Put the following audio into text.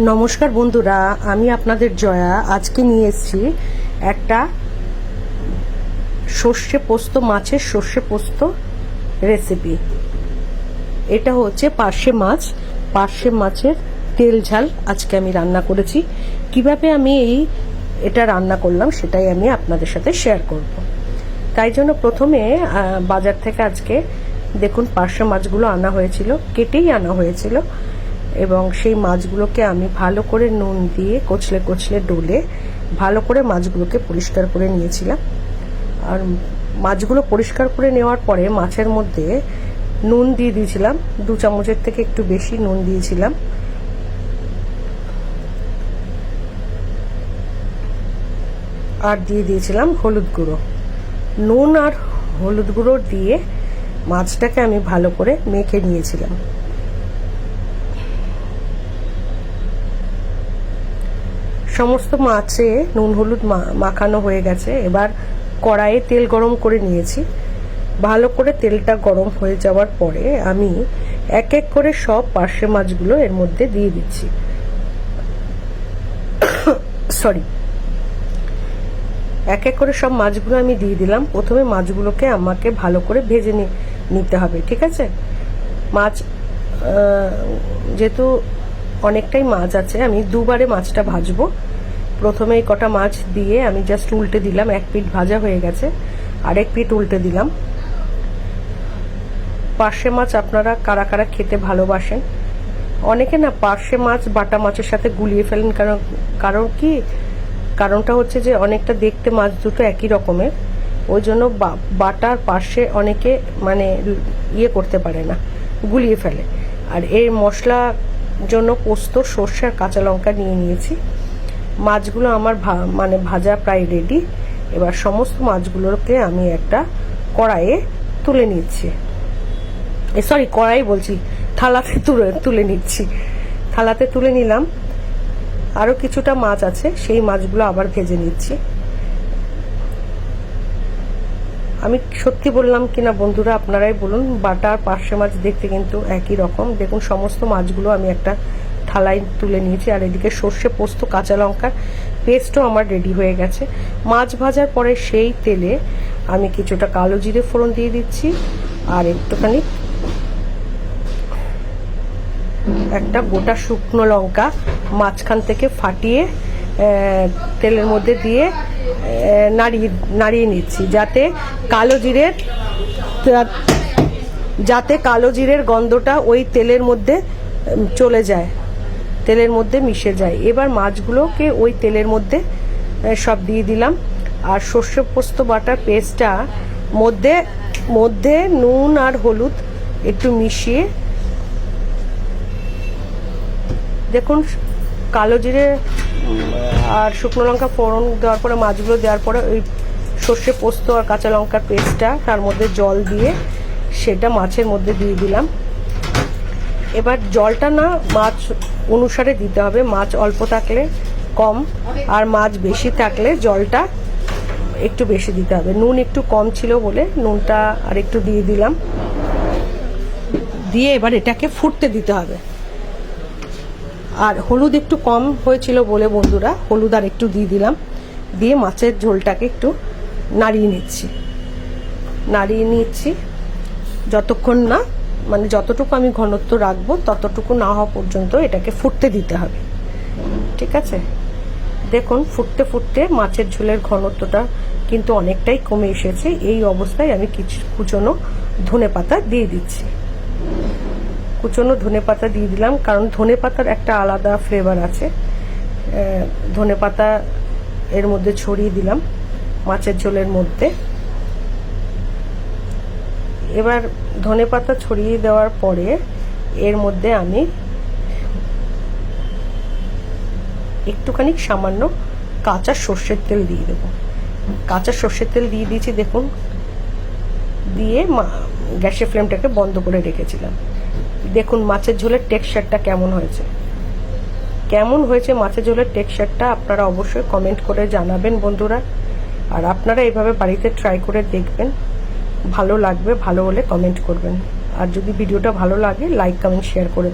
নমস্কার বন্ধুরা, আমি আপনাদের জয়া। আজকে নিয়ে এসেছি একটা সর্ষে পোস্ত, মাছের সর্ষে পোস্ত রেসিপি। এটা হচ্ছে পার্শে মাছ, পার্শে মাছের তেল ঝাল আজকে আমি রান্না করেছি। কিভাবে আমি এটা রান্না করলাম সেটাই আমি আপনাদের সাথে শেয়ার করব। তাই জন্য প্রথমে বাজার থেকে আজকে দেখুন পার্শে মাছগুলো আনা হয়েছিল, কেটেই আনা হয়েছিল, এবং সেই মাছগুলোকে আমি ভালো করে নুন দিয়ে কচলে কচলে ডলে ভালো করে মাছগুলোকে পরিষ্কার করে নিয়েছিলাম। আর মাছগুলো পরিষ্কার করে নেওয়ার পরে মাছের মধ্যে নুন দিয়ে দিয়েছিলাম, 2 চামচের থেকে একটু বেশি নুন দিয়েছিলাম। আর দিয়ে দিয়েছিলাম হলুদ গুঁড়ো। নুন আর হলুদ গুঁড়ো দিয়ে মাছটাকে আমি ভালো করে মেখে নিয়েছিলাম। সমস্ত মাছে নুন হলুদ মাখানো হয়ে গেছে। এবার কড়াইয়ে তেল গরম করে নিয়েছি। ভালো করে তেলটা গরম হয়ে যাওয়ার পরে আমি এক এক করে সব পার্শে মাছগুলো এর মধ্যে দিয়ে দিচ্ছি। এক এক করে সব মাছগুলো আমি দিয়ে দিলাম। প্রথমে মাছগুলোকে আমাকে ভালো করে ভেজে নিতে হবে, ঠিক আছে? মাছ যেহেতু অনেকটাই মাছ আছে, আমি দুবারে মাছটা ভাজবো। প্রথমে এই কটা মাছ দিয়ে আমি জাস্ট উল্টে দিলাম, এক পিঠ ভাজা হয়ে গেছে, আরেক পিঠ উল্টে দিলাম। পার্শে মাছ আপনারা কারা কারা খেতে ভালোবাসেন? অনেকে না পার্শে মাছ বাটা মাছের সাথে গুলিয়ে ফেলেন, কারণটা হচ্ছে যে অনেকটা দেখতে মাছ দুটো একই রকমের, ওই জন্য বাটার পার্শে অনেকে মানে করতে পারে না, গুলিয়ে ফেলে। আর এই মশলা জন্য পোস্ত, সর্ষে আর কাঁচা লঙ্কা নিয়ে নিয়েছি। মাছগুলো আমার ভাজা প্রায় রেডি। এবার সমস্ত মাছগুলোকে আমি একটা কড়াইয়ে তুলে নিচ্ছি। কড়াই বলছি, থালাতে তুলে নিচ্ছি। থালাতে তুলে নিলাম। আরো কিছুটা মাছ আছে, সেই মাছগুলো আবার ভেজে নিচ্ছি। আমি সত্যি বললাম কিনা বন্ধুরা, আপনারাই বলুন। বাটা আর পার্শে মাছ দেখতে কিন্তু একই রকম। দেখুন সমস্ত মাছগুলো আমি একটা থালায় তুলে নিয়েছি। আর এদিকে সর্ষে পোস্ত কাঁচা লঙ্কার পেস্টও আমার রেডি হয়ে গেছে। মাছ ভাজার পরে সেই তেলে আমি কিছুটা কালো জিরে ফোড়ন দিয়ে দিচ্ছি, আর একটুখানি একটা গোটা শুকনো লঙ্কা মাঝখান থেকে ফাটিয়ে তেলের মধ্যে দিয়ে নাড়িয়ে নিচ্ছি, যাতে কালো জিরের গন্ধটা ওই তেলের মধ্যে চলে যায়, তেলের মধ্যে মিশে যায়। এবার মাছগুলোকে ওই তেলের মধ্যে সব দিয়ে দিলাম। আর সর্ষে পোস্ত বাটার পেস্টটা মধ্যে নুন আর হলুদ একটু মিশিয়ে দেখুন, কালো জিরে আর শুকনো লঙ্কা ফোড়ন দেওয়ার পরে মাছগুলো দেওয়ার পরে ওই সর্ষে পোস্ত আর কাঁচা লঙ্কার পেস্টটা তার মধ্যে জল দিয়ে সেটা মাছের মধ্যে দিয়ে দিলাম। এবার জলটা না মাছ অনুসারে দিতে হবে, মাছ অল্প থাকলে কম, আর মাছ বেশি থাকলে জলটা একটু বেশি দিতে হবে। নুন একটু কম ছিল বলে নুনটা আর একটু দিয়ে দিলাম। দিয়ে এবার এটাকে ফুটতে দিতে হবে। আর হলুদ একটু কম হয়েছিল বলে বন্ধুরা হলুদ আর একটু দিয়ে দিলাম। দিয়ে মাছের ঝোলটাকে একটু নাড়িয়ে নিচ্ছি যতক্ষণ না, মানে যতটুকু আমি ঘনত্ব রাখবো ততটুকু না হওয়া পর্যন্ত এটাকে ফুটতে দিতে হবে, ঠিক আছে? দেখুন ফুটতে ফুটতে মাছের ঝোলের ঘনত্বটা কিন্তু অনেকটাই কমে এসেছে। এই অবস্থায় আমি কিছু কুচনো ধনেপাতা দিয়ে দিচ্ছি। কুচনো ধনেপাতা দিয়ে দিলাম, কারণ ধনেপাতার একটা আলাদা ফ্লেভার আছে। ধনেপাতা এর মধ্যে ছড়িয়ে দিলাম মাছের ঝোলের মধ্যে। এবার ধনেপাতা ছড়িয়ে দেওয়ার পরে এর মধ্যে আমি একটুখানি সামান্য কাঁচা সর্ষের তেল দিয়ে দেবো। কাঁচা সর্ষের তেল দিয়ে দিয়েছি দেখুন। দিয়ে গ্যাসের ফ্লেমটাকে বন্ধ করে রেখেছিলাম। দেখুন মাছের ঝোলের টেক্সচারটা কেমন হয়েছে মাছের ঝোলের টেক্সচারটা আপনারা অবশ্যই কমেন্ট করে জানাবেন বন্ধুরা। আর আপনারা এইভাবে বাড়িতে ট্রাই করে দেখবেন, ভালো লাগবে। ভালো হলে কমেন্ট করবেন। আর যদি ভিডিওটা ভালো লাগে লাইক কমেন্ট শেয়ার করে